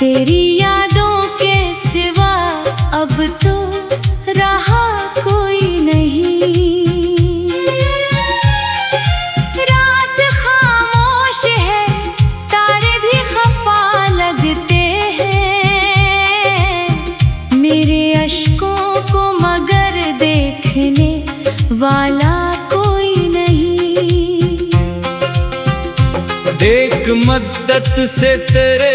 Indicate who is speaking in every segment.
Speaker 1: तेरी यादों के सिवा अब तो रहा कोई नहीं। रात खामोश है, तारे भी खफा लगते हैं, मेरे अश्कों को मगर देखने वाला कोई नहीं।
Speaker 2: एक मद्दत से तेरे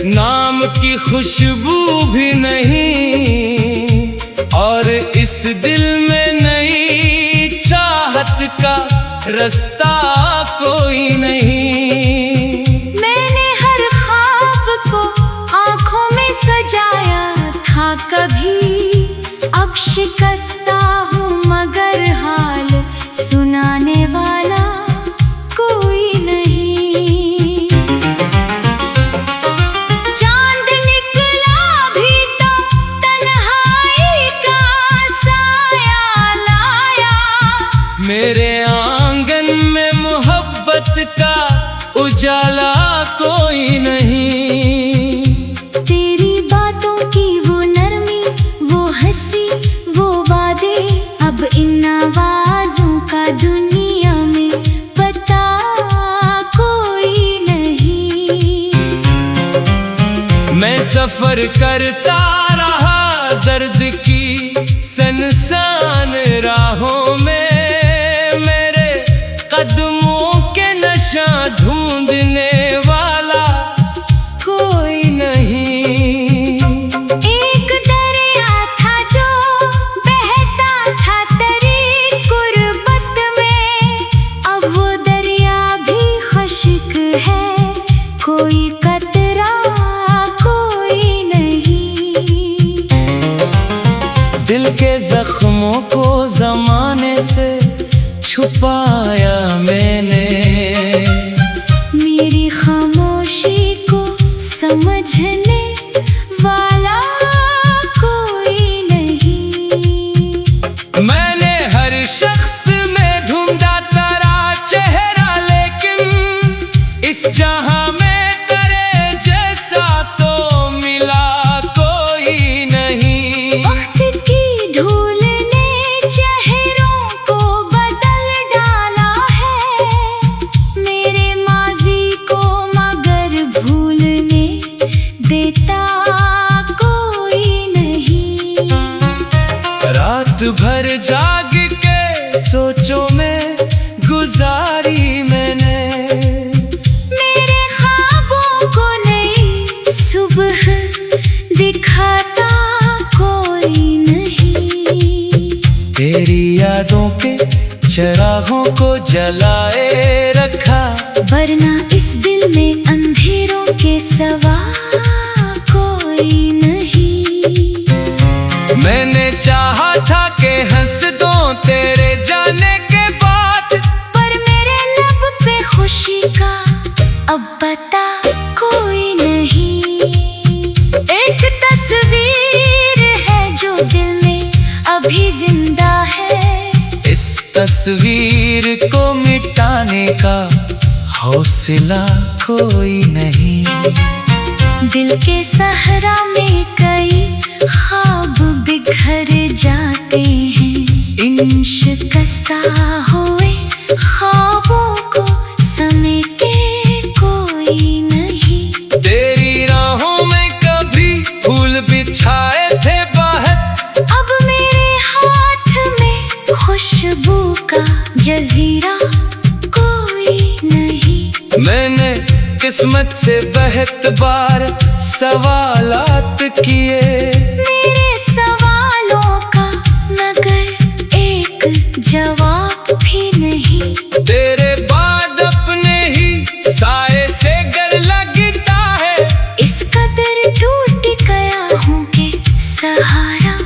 Speaker 2: नाम की खुशबू भी नहीं, और इस दिल में नई चाहत का रास्ता कोई नहीं।
Speaker 1: मैंने हर ख्वाब को आंखों में सजाया था कभी, अब शिकस्ता हूँ मगर हाल सुनाने वाला कोई नहीं। चांद निकला भी तो तन्हाई का साया लाया,
Speaker 2: मेरे आंगन में मोहब्बत का उजाला कोई नहीं।
Speaker 1: तेरी बातों की वो नरमी, वो हंसी, वो वादे, अब इन आवाज़ों का दुनिया में पता कोई नहीं।
Speaker 2: मैं सफर करता रहा दर्द की सनसान राहों में, मेरे कदमों के नशा ढूंढने वाला कोई नहीं।
Speaker 1: एक दरिया था जो बहता था तेरी गुर्बत में, अब वो दरिया भी खुश्क है, कोई कतरा कोई नहीं।
Speaker 2: दिल के जख्मों को जमाने से छुपाया मैंने,
Speaker 1: मेरी खामोशी को समझने वाला कोई नहीं।
Speaker 2: मैंने हर शख्स में ढूंढा तेरा चेहरा, लेकिन इस जहां में तेरे जैसा तो मिला कोई नहीं।
Speaker 1: वक्त की धूल ने चेहरों को बदल डाला है, मेरे माजी को मगर भूलने देता कोई नहीं।
Speaker 2: रात भर जाग के सोचों में गुजारी मैंने,
Speaker 1: मेरे ख्वाबों को नई सुबह दिखाता कोई नहीं।
Speaker 2: तेरी यादों के चिरागों को जलाए रखा,
Speaker 1: वरना इस दिल में अंधेरों के सवा कोई नहीं।
Speaker 2: मैंने चाहा था कि हंस दूं तेरे जाने के बाद,
Speaker 1: पर मेरे लब पे खुशी का अब पता कोई नहीं। एक तस्वीर है जो दिल में अभी जिंदा है,
Speaker 2: इस तस्वीर को मिटाने का हौसला कोई नहीं।
Speaker 1: दिल के सहरा में कई ख्वाब बिखर जाते हैं, इन शिकस्ता हुए ख्वाबों को समेटे कोई नहीं।
Speaker 2: तेरी राहों में कभी फूल बिछाए थे बाहर,
Speaker 1: अब मेरे हाथ में खुशबू का जजीरा कोई नहीं।
Speaker 2: मैंने किस्मत से बहुत बार सवालात किए,
Speaker 1: मेरे सवालों का मगर एक जवाब भी नहीं।
Speaker 2: तेरे बाद अपने ही साए से गर लगता है,
Speaker 1: इस कदर टूट गया हूँ कि सहारा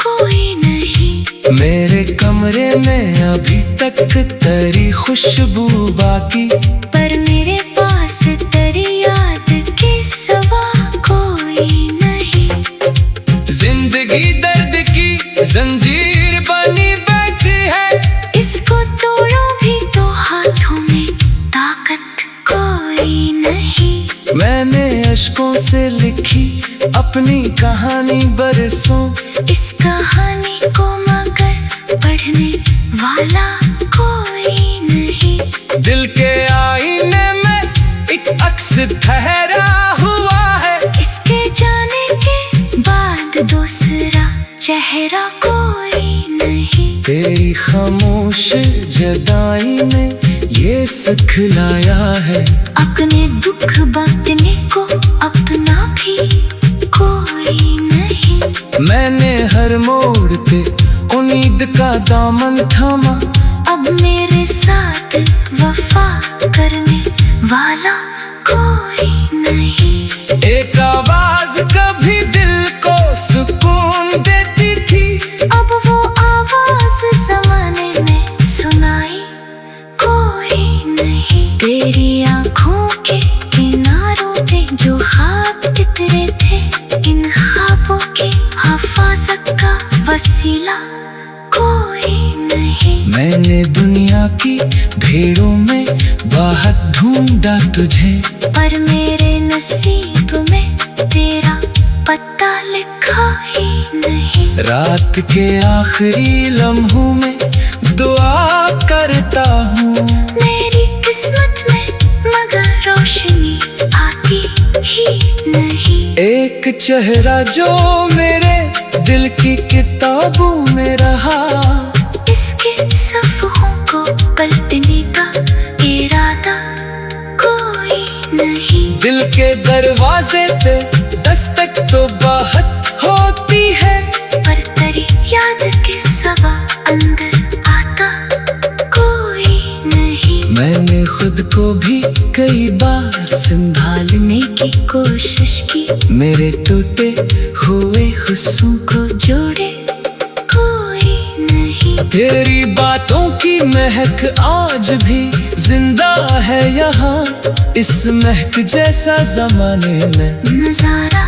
Speaker 1: कोई नहीं।
Speaker 2: मेरे कमरे में अभी तक तेरी खुशबू बाकी,
Speaker 1: पर मेरे पास तेरी याद के सिवा कोई नहीं।
Speaker 2: जिंदगी दर्द की जंजीर बनी बैठी है,
Speaker 1: इसको तोड़ो भी तो हाथों में ताकत कोई नहीं।
Speaker 2: मैंने अश्क अशकों से लिखी अपनी कहानी बरसों।
Speaker 1: इस कहानी को मगर पढ़ने वाला कोई नहीं।
Speaker 2: दिल के आईने में एक अक्स ठहरा हुआ है,
Speaker 1: इसके जाने के बाद दूसरा चेहरा कोई नहीं।
Speaker 2: तेरी खामोश जुदाई ने ये सिखलाया है,
Speaker 1: अपने दुख बांटने को अपना भी कोई नहीं।
Speaker 2: मैंने हर मोड़ पे उम्मीद का दामन थामा,
Speaker 1: अब मेरे साथ वफा करने वाला कोई नहीं।
Speaker 2: एक आवाज कभी दिल को सुकून देती थी,
Speaker 1: अब वो आवाज जमाने में सुनाई कोई नहीं। तेरी आंखों के किनारों पे जो ख्वाब बिखरे थे, इन ख्वाबों की हिफाजत का वसीला कोई नहीं।
Speaker 2: मैंने दुनिया की भीड़ों में बाहर ढूंढा तुझे,
Speaker 1: पर मेरे नसीब में तेरा पता लिखा ही नहीं।
Speaker 2: रात के आखिरी लम्हों में दुआ करता हूँ,
Speaker 1: मेरी किस्मत में मगर रोशनी आती ही नहीं।
Speaker 2: एक चेहरा जो मेरे दिल की किताबों में रहा,
Speaker 1: इसके सफ़हों को पलटने का इरादा कोई नहीं।
Speaker 2: दिल के दरवाजे पे दस्तक तो बहुत होती है,
Speaker 1: पर तेरी याद के सिवा अंदर आता कोई नहीं।
Speaker 2: मैंने खुद को भी कई बार
Speaker 1: संभालने की कोशिश की,
Speaker 2: मेरे टूटे हुए
Speaker 1: हुस्सों को जोड़े कोई नहीं।
Speaker 2: तेरी बातों की महक आज भी जिंदा है यहाँ, इस महक जैसा जमाने में
Speaker 1: नजारा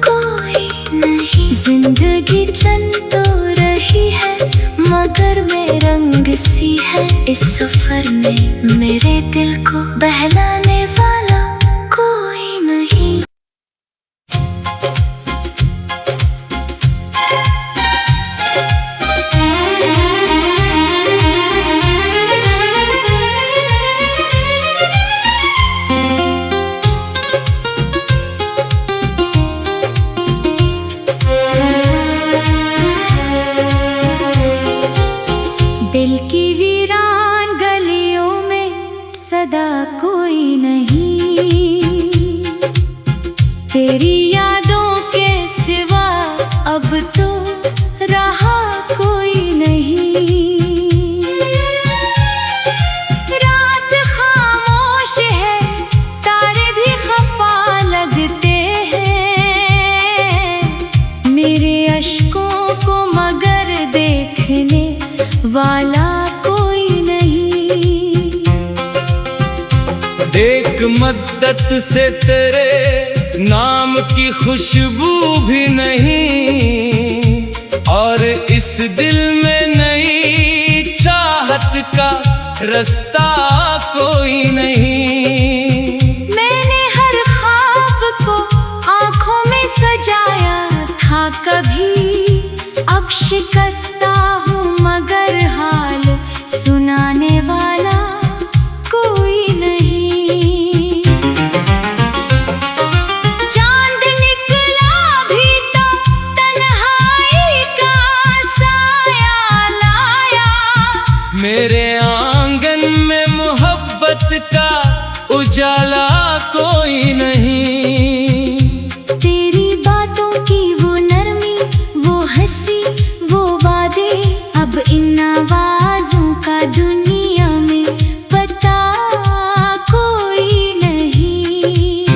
Speaker 1: कोई नहीं। जिंदगी चल तो रही है मगर बेरंग सी है, इस सफर में मेरे दिल को बहलाने वाला कोई नहीं। दिल की वीरान गलियों में सदा कोई नहीं। तेरी यादों के सिवा अब तो रहा कोई नहीं। रात खामोश है, तारे भी खफा लगते हैं। मेरे अश्कों को मगर देखने वाला कोई नहीं।
Speaker 2: एक मद्दत से तेरे नाम की खुशबू भी नहीं, और इस दिल में नई चाहत का रास्ता कोई नहीं।
Speaker 1: मैंने हर ख्वाब को आंखों में सजाया था कभी, अब शिकस्ता हूँ मगर हाल सुनाने वाला कोई नहीं। चांद निकला भी तो तन्हाई का साया लाया,
Speaker 2: मेरे आंगन में मोहब्बत का उजाला कोई नहीं।
Speaker 1: तेरी बातों की वो नरमी, वो हंसी, वो वादे, अब इन आवाजों का दुनिया में पता कोई नहीं।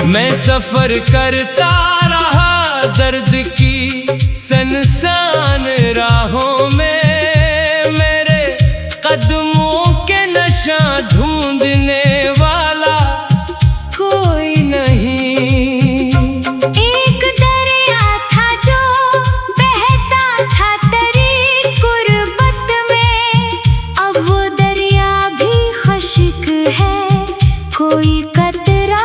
Speaker 2: मैं सफर करता रहा दर्द की सनसान राहों में, मेरे कदमों के नशा ढूंढने वाला कोई नहीं।
Speaker 1: एक दरिया था जो बहता था तेरी गुर्बत में, अब वो दरिया भी खुश्क है, कोई कतरा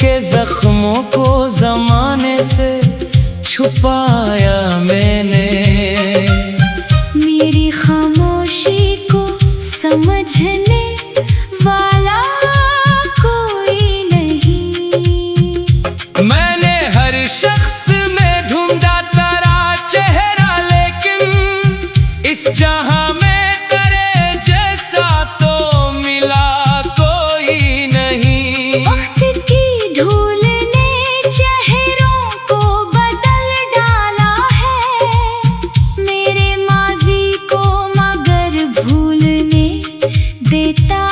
Speaker 2: के जख्मों को जमाने से छुपाया मैंने।
Speaker 1: मेरी खामोशी को समझने वाला कोई नहीं।
Speaker 2: मैंने हर शख्स में ढूंढा तेरा चेहरा, लेकिन इस जहां में तेरे जैसा तो मिला कोई नहीं।
Speaker 1: वक्त की धूल ने चेहरों को बदल डाला है, मेरे माजी को मगर भूलने देता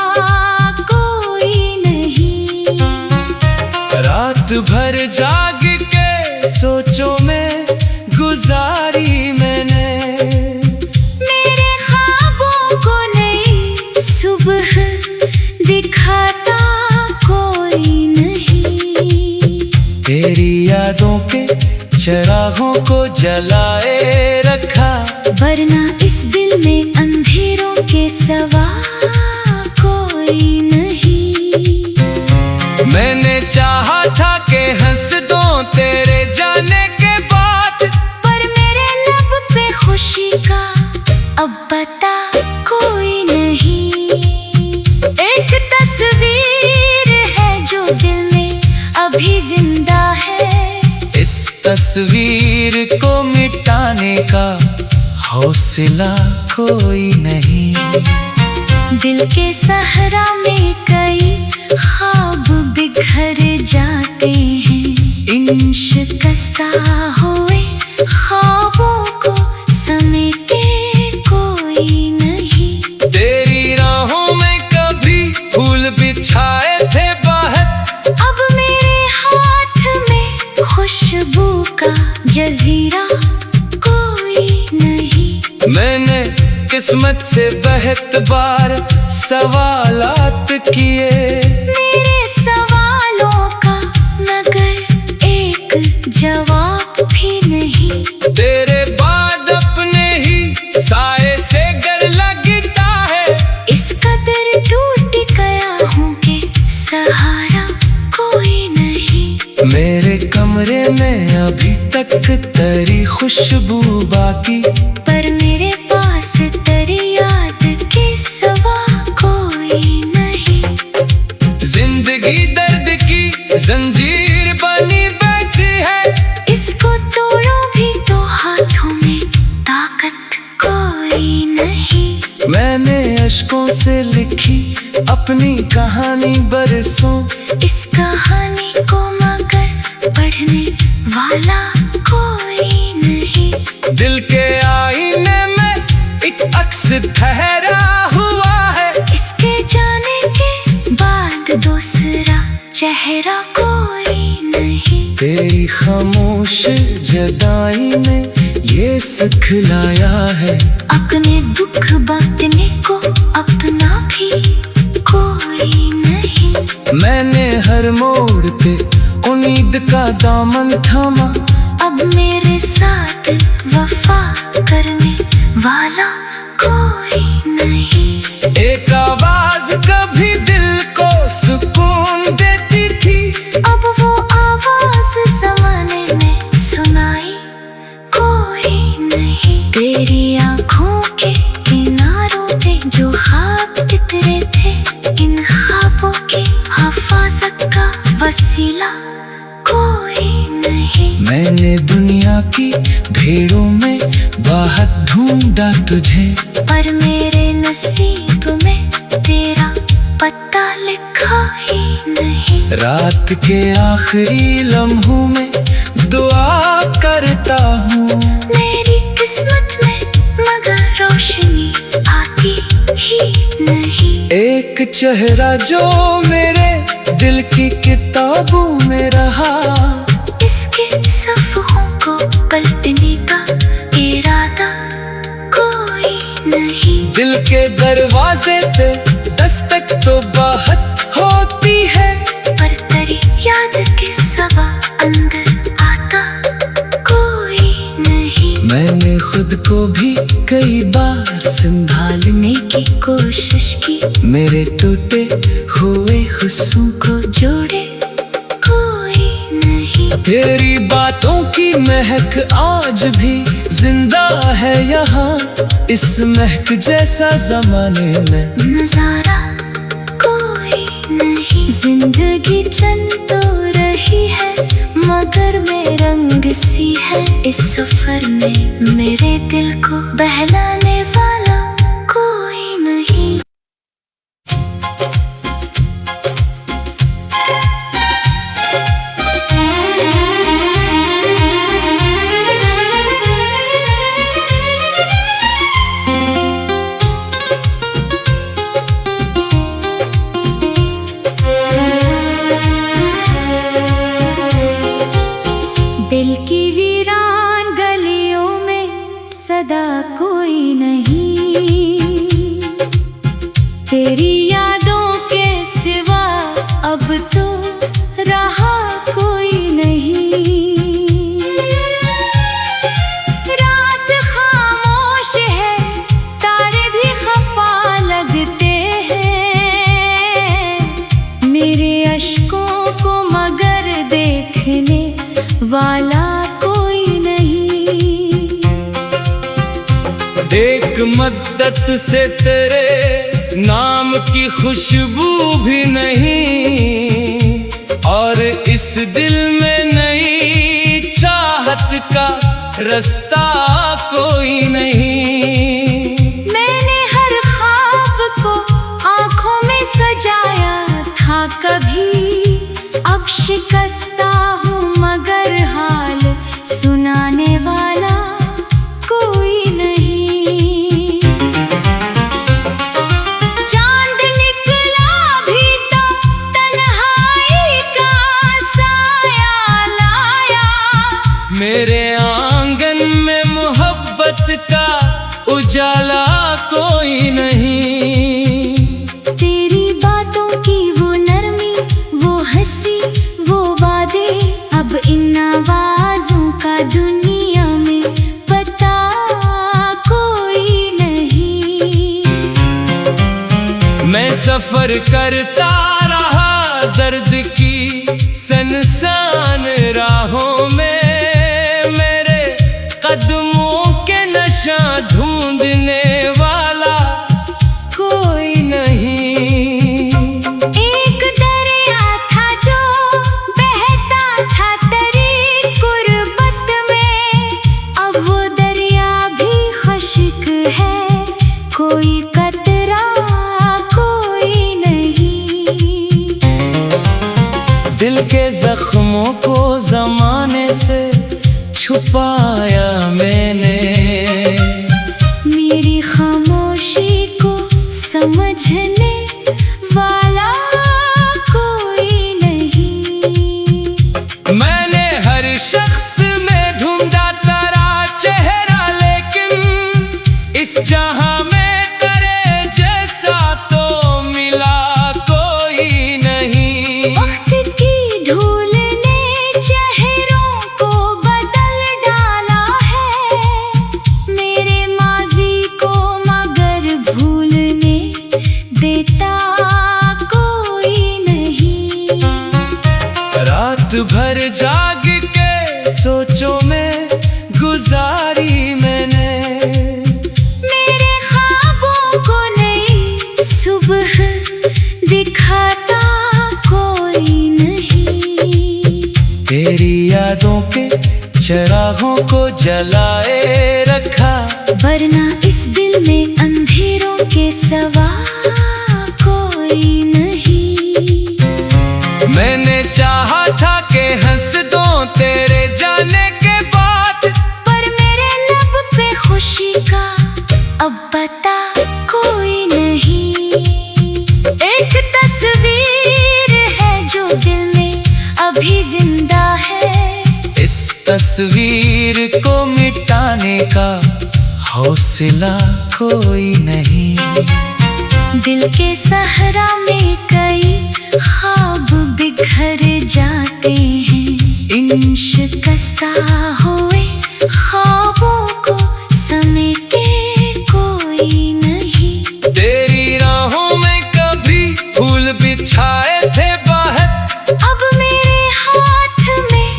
Speaker 1: कोई नहीं।
Speaker 2: रात भर जाग के सोचों में गुजारी मैंने।
Speaker 1: मेरे ख्वाबों को नई सुबह दिखाता कोई नहीं।
Speaker 2: तेरी यादों के चिरागों को जलाए रखा,
Speaker 1: वरना इस दिल में अंधेरों के सवा कोई नहीं।
Speaker 2: मैंने चाहा था कि हंस दूं तेरे जाने के बाद,
Speaker 1: पर मेरे लब पे खुशी का अब पता कोई नहीं। एक तस्वीर है जो दिल में अभी जिंदा है,
Speaker 2: इस तस्वीर को मिटाने का हौसला कोई नहीं।
Speaker 1: दिल के सहरा में कई ख्वाब बिखर जाते हैं, इन शिकस्ता हुए ख्वाबों को समेटे कोई नहीं।
Speaker 2: तेरी राहों में कभी फूल बिछाए थे बाहर,
Speaker 1: अब मेरे हाथ में खुशबू का जजीरा कोई नहीं।
Speaker 2: मैंने किस्मत से बहुत बार सवालात किए,
Speaker 1: मेरे सवालों का मगर एक जवाब भी नहीं।
Speaker 2: तेरे बाद अपने ही साए से गर लगता है,
Speaker 1: इस कदर टूट गया हूँ कि सहारा कोई नहीं।
Speaker 2: मेरे कमरे में अभी तक तेरी खुशबू बाकी,
Speaker 1: पर मेरे पास तेरी याद के सिवा कोई नहीं।
Speaker 2: जिंदगी दर्द की जंजीर बनी बैठी है,
Speaker 1: इसको तोड़ो भी तो हाथों में ताकत कोई नहीं।
Speaker 2: मैंने अश्कों से लिखी अपनी कहानी बरसों,
Speaker 1: इस कहानी को मगर पढ़ने वाला कोई नहीं।
Speaker 2: दिल के आईने में एक अक्स ठहरा हुआ है,
Speaker 1: इसके जाने के बाद दूसरा चेहरा कोई नहीं।
Speaker 2: तेरी खामोश जुदाई ने ये सिखलाया है,
Speaker 1: अपने दुख बांटने को अपना भी कोई नहीं।
Speaker 2: मैंने हर मोड़ पे उम्मीद का दामन थामा,
Speaker 1: अब मेरे साथ वफा करने वाला कोई नहीं।
Speaker 2: एक आवाज कभी दिल को सुकून देती थी,
Speaker 1: अब वो आवाज जमाने में सुनाई कोई नहीं। तेरी आंखों के किनारों पे जो ख्वाब उतरे थे, इन ख्वाबों की हिफाजत का वसीला कोई नहीं।
Speaker 2: मैंने दुनिया की भीड़ों में बाहर ढूंढा तुझे,
Speaker 1: पर मेरे नसीब में तेरा पता लिखा ही नहीं।
Speaker 2: रात के आखिरी लम्हों में दुआ करता हूँ,
Speaker 1: मेरी किस्मत में मगर रोशनी आती ही नहीं।
Speaker 2: एक चेहरा जो मेरे दिल की किताबों में रहा,
Speaker 1: इसके सफ़हों को पलटने का इरादा कोई नहीं।
Speaker 2: दिल के दरवाजे पे दस्तक तो बहुत होती है,
Speaker 1: पर तेरी याद के सवा अंदर आता कोई नहीं।
Speaker 2: मैंने खुद को भी कई बार
Speaker 1: संभालने की कोशिश की,
Speaker 2: मेरे टूटे हुए
Speaker 1: हुस्सों को जोड़े कोई
Speaker 2: तेरी बातों की महक आज भी जिंदा है यहाँ, इस महक जैसा जमाने में
Speaker 1: नजारा कोई नहीं। जिंदगी चल तो रही है मगर में रंग सी है। इस सफर में मेरे दिल को बहलाने वाला कोई नहीं। दिल की वीरान गलियों में सदा कोई नहीं। तेरी यादों के सिवा अब तो रहा कोई नहीं। रात खामोश है, तारे भी खफा लगते हैं। मेरे अश्कों को मगर देखने वाला कोई नहीं।
Speaker 2: एक मद्दत से तेरे नाम की खुशबू भी नहीं, और इस दिल में नई चाहत का रास्ता कोई नहीं।
Speaker 1: मैंने हर ख्वाब को आंखों में सजाया था कभी, अब शिकस्ता हूँ मगर हाल सुनाने वाला कोई नहीं। चांद निकला भी तो तन्हाई का साया लाया।
Speaker 2: मेरे आंगन में मोहब्बत का उजाला कोई नहीं।
Speaker 1: तेरी बातों की वो नरमी, वो हंसी, वो वादे, अब इन आवाज़ों का दुनिया में पता कोई नहीं।
Speaker 2: मैं सफर करता रहा दर्द की सनसान राहों में, मेरे कदमों के नशा ढूंढने वाला कोई नहीं।
Speaker 1: एक दरिया था जो बहता था तेरी गुर्बत में, अब वो दरिया भी खुश्क है, कोई कतरा कोई नहीं।
Speaker 2: दिल के जख्मों को जमाने से छुपाया मैंने,
Speaker 1: मेरी खामोशी को समझने वाला कोई नहीं।
Speaker 2: मैंने हर शख्स में ढूंढा तेरा चेहरा, लेकिन इस जहां में तेरे जैसा तो मिला कोई नहीं।
Speaker 1: वक्त की धूल ने चेहरों को बदल डाला है, मेरे माजी को मगर भूलने देता कोई नहीं।
Speaker 2: रात भर जाग के सोचों में गुजारी मैंने,
Speaker 1: मेरे ख्वाबों को नई सुबह दिखाता कोई नहीं।
Speaker 2: तेरी यादों के चिरागों को जलाए रखा,
Speaker 1: वरना इस दिल में अंधेरों के सवा कोई नहीं।
Speaker 2: मैंने चाहा था कि हंस दो तेरे जाने के बाद,
Speaker 1: पर मेरे लब पे खुशी का अब पता कोई नहीं। एक तस्वीर है जो दिल में अभी जिंदा है,
Speaker 2: इस तस्वीर को मिटाने का हौसला कोई नहीं।
Speaker 1: दिल के सहरा में कई ख्वाब बिखर जाते हैं, इन शिकस्ता हुए ख्वाबों को समेटे कोई नहीं।
Speaker 2: तेरी राहों में कभी फूल बिछाए थे बाहर,
Speaker 1: अब मेरे हाथ में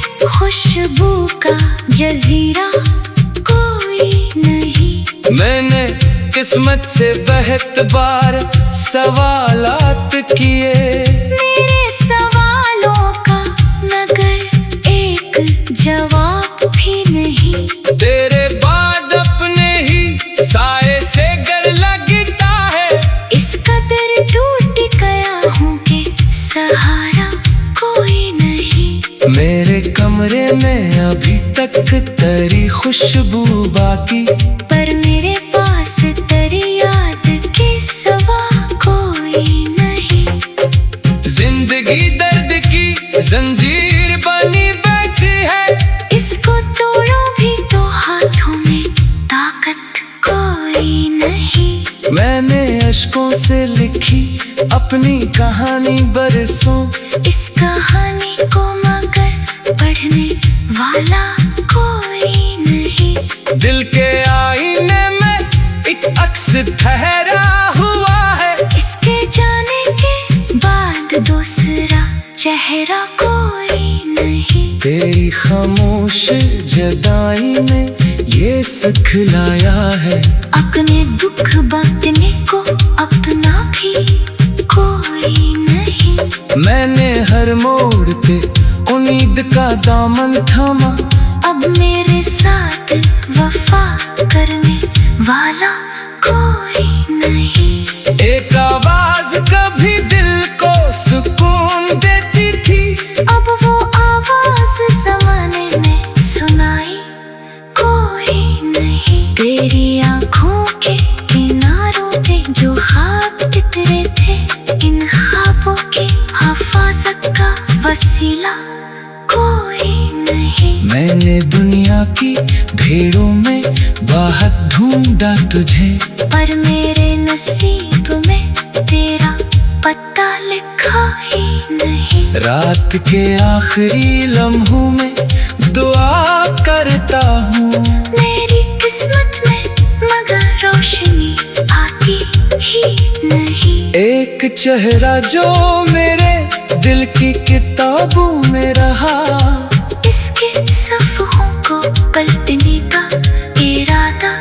Speaker 2: किस्मत से बहुत बार सवालात किए।
Speaker 1: मेरे सवालों का मगर एक जवाब भी नहीं।
Speaker 2: तेरे बाद अपने ही साए से गर लगता है।
Speaker 1: इस कदर टूट गया हूँ कि सहारा कोई नहीं।
Speaker 2: मेरे कमरे में अभी तक तेरी खुशबू बाकी,
Speaker 1: पर मेरे पास तेरी याद के सिवा कोई नहीं।
Speaker 2: जिंदगी दर्द की जंजीर बनी बैठी है।
Speaker 1: इसको तोड़ो भी तो हाथों में ताकत कोई नहीं।
Speaker 2: मैंने अश्कों से लिखी अपनी कहानी बरसों।
Speaker 1: इस कहानी को मगर पढ़ने वाला कोई नहीं।
Speaker 2: दिल के आईने में एक अक्स ठहरा हुआ है।
Speaker 1: इसके जाने के बाद दूसरा चेहरा कोई नहीं।
Speaker 2: तेरी खामोश जुदाई ने ये सिखलाया है।
Speaker 1: अपने दुख बांटने को अपना भी कोई नहीं।
Speaker 2: मैंने हर मोड़ पे उम्मीद का दामन थामा।
Speaker 1: अब मेरे साथ वफा करने वाला कोई नहीं।
Speaker 2: एक आवाज कभी दिल को सुकून देती थी।
Speaker 1: अब वो आवाज जमाने ने सुनाई कोई नहीं। तेरी आँखों के किनारों पे जो ख्वाब बिखरे थे, इन ख्वाबों की हिफाजत का वसीला कोई नहीं।
Speaker 2: मैंने दुनिया की भीड़ों में बहुत ढूंढा तुझे,
Speaker 1: पर मेरे नसीब में तेरा पता लिखा ही नहीं।
Speaker 2: रात के आखिरी लम्हों में दुआ करता हूँ।
Speaker 1: मेरी किस्मत में मगर रोशनी आती ही नहीं।
Speaker 2: एक चेहरा जो मेरे दिल की किताबों में रहा।
Speaker 1: इसके सफ़हों को पलटने का इरादा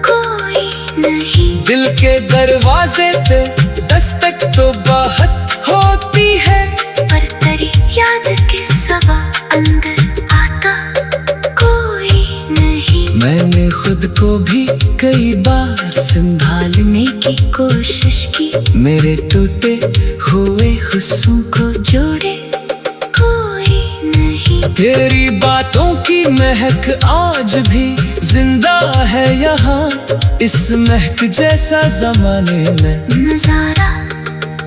Speaker 1: कोई नहीं।
Speaker 2: दिल के दरवाजे पे दस्तक तो बहुत होती है,
Speaker 1: पर तेरी याद के सिवा अंदर आता कोई नहीं।
Speaker 2: मैंने खुद को भी कई बार
Speaker 1: संभालने की कोशिश की।
Speaker 2: मेरे टूटे हुए
Speaker 1: हुस्सों को जोड़े कोई नहीं।
Speaker 2: तेरी बातों की महक आज भी जिंदा है यहाँ। इस महक जैसा जमाने में
Speaker 1: नजारा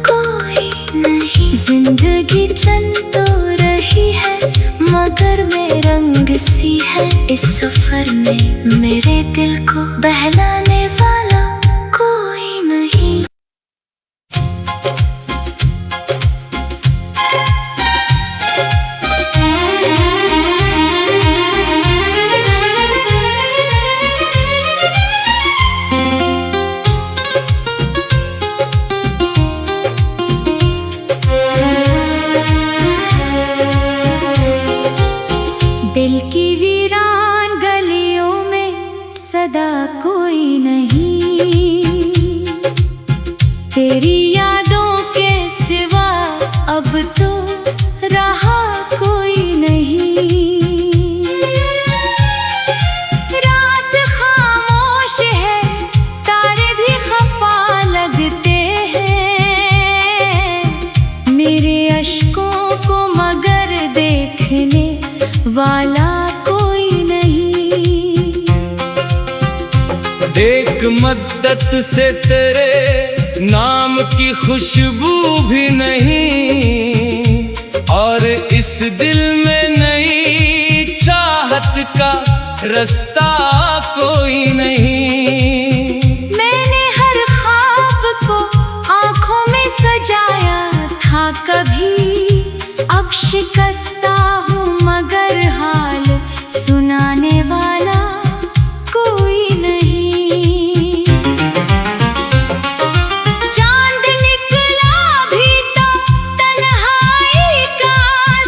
Speaker 1: कोई नहीं। जिंदगी चल तो रही है मगर में रंग सी है। इस सफर में मेरे दिल को बहलाने वाला कोई नहीं। दिल की वीरान गलियों में सदा कोई नहीं। तेरी यादों के सिवा अब तो रहा कोई नहीं। रात खामोश है, तारे भी खफा लगते हैं। मेरे अश्कों को मगर देखने वाला कोई नहीं।
Speaker 2: एक मद्दत से तेरे नाम की खुशबू भी नहीं। और इस दिल में नई चाहत का रास्ता कोई नहीं।
Speaker 1: मैंने हर ख्वाब को आँखों में सजाया था कभी। अब शिकस्ता हूँ मगर हाल सुनाने वाला कोई नहीं। चांद निकला भी तो तन्हाई का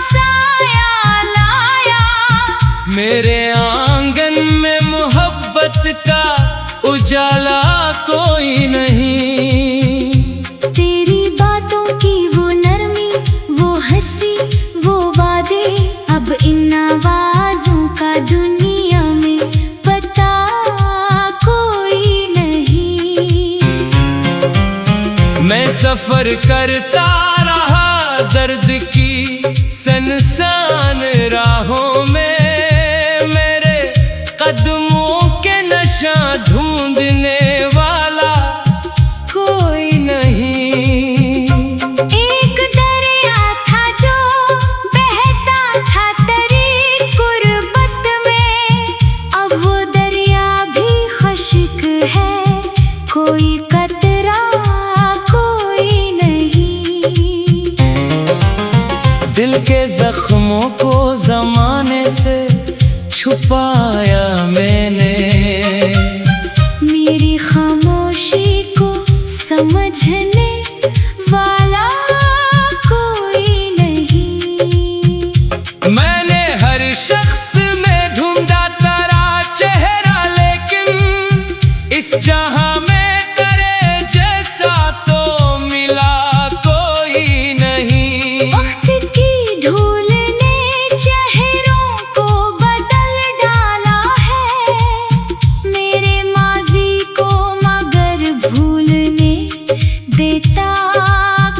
Speaker 1: साया लाया।
Speaker 2: मेरे आंगन में मोहब्बत का उजाला
Speaker 1: बातों की वो नरमी, वो हंसी, वो वादे, अब इन आवाजों का दुनिया में पता कोई नहीं।
Speaker 2: मैं सफर करता रहा दर्द की सनसान राहों में, मेरे कदमों के नशा ढूंढने वाला कोई नहीं।
Speaker 1: एक दरिया था जो बहता था तेरी गुर्बत में, अब वो दरिया भी खुश्क है, कोई कतरा कोई नहीं।
Speaker 2: दिल के जख्मों को जमाने से छुपाया मैंने,
Speaker 1: मेरी खामोशी को समझने वाला कोई नहीं।
Speaker 2: मैंने हर शख्स में ढूंढा तेरा चेहरा, लेकिन इस जहां में तेरे जैसा तो मिला कोई नहीं।
Speaker 1: वक्त की धूल ने चेहरों को बदल डाला है, मेरे माजी को मगर भूलने देता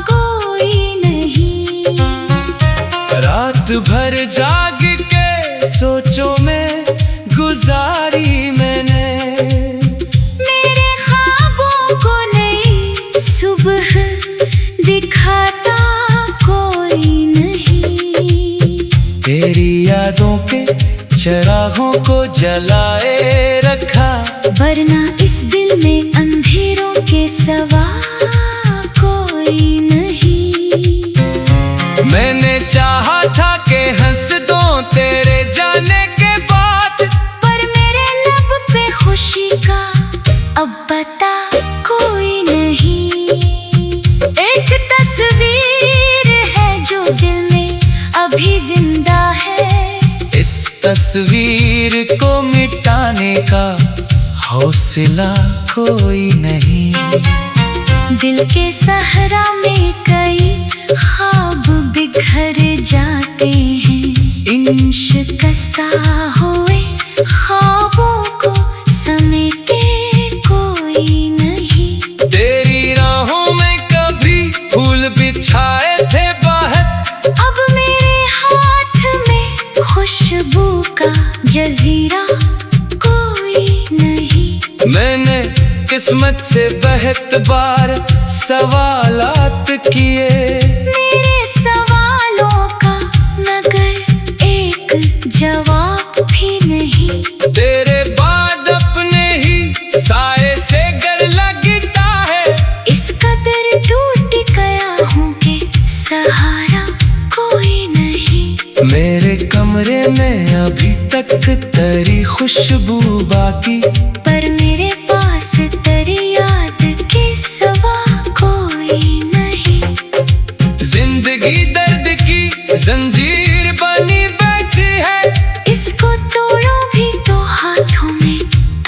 Speaker 1: कोई नहीं।
Speaker 2: रात भर जाग के सोचों में गुजारी मैंने,
Speaker 1: मेरे ख्वाबों को नई सुबह दिखाता कोई नहीं।
Speaker 2: तेरी यादों के चिरागों को जलाए रखा,
Speaker 1: वरना इस दिल में अंधेरों के सिवा कोई नहीं।
Speaker 2: मैंने चाहा था कि हंस दूं तेरे जाने के बाद,
Speaker 1: पर मेरे लब पे खुशी का अब पता कोई नहीं। एक तस्वीर है जो दिल में अभी जिंदा है,
Speaker 2: इस तस्वीर को मिटाने का हौसला कोई नहीं।
Speaker 1: दिल के सहरा में कई ख्वाब बिखर जाते हैं, इन शिकस्ता हुए ख्वाबों को समेटे कोई नहीं।
Speaker 2: तेरी राहों में कभी फूल बिछाए थे बाहर,
Speaker 1: अब मेरे हाथ में खुशबू का जजीरा कोई नहीं।
Speaker 2: मैंने किस्मत से बहुत बार सवालात किए,
Speaker 1: मेरे सवालों का मगर एक जवाब भी नहीं।
Speaker 2: तेरे बाद अपने ही साए से घर लगता है,
Speaker 1: इस कदर टूट गया हूँ कि सहारा कोई नहीं।
Speaker 2: मेरे कमरे में अभी तक तेरी खुशबू बाकी,
Speaker 1: पर मेरे पास तेरी याद के सिवा कोई नहीं।
Speaker 2: जिंदगी दर्द की जंजीर बनी बैठी है,
Speaker 1: इसको तोड़ो भी तो हाथों में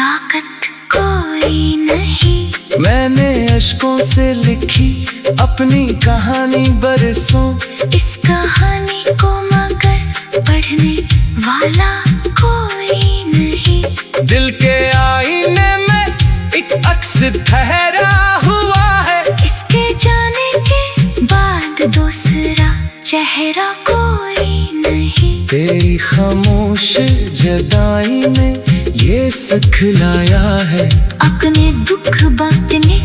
Speaker 1: ताकत कोई नहीं।
Speaker 2: मैंने अश्कों से लिखी अपनी कहानी बरसों,
Speaker 1: इस कहानी को मगर पढ़ने वाला कोई नहीं।
Speaker 2: दिल के आईने में एक अक्स ठहरा हुआ है,
Speaker 1: इसके जाने के बाद दूसरा चेहरा कोई नहीं।
Speaker 2: तेरी खामोश जुदाई ने ये सिखलाया है,
Speaker 1: अपने दुख बांटने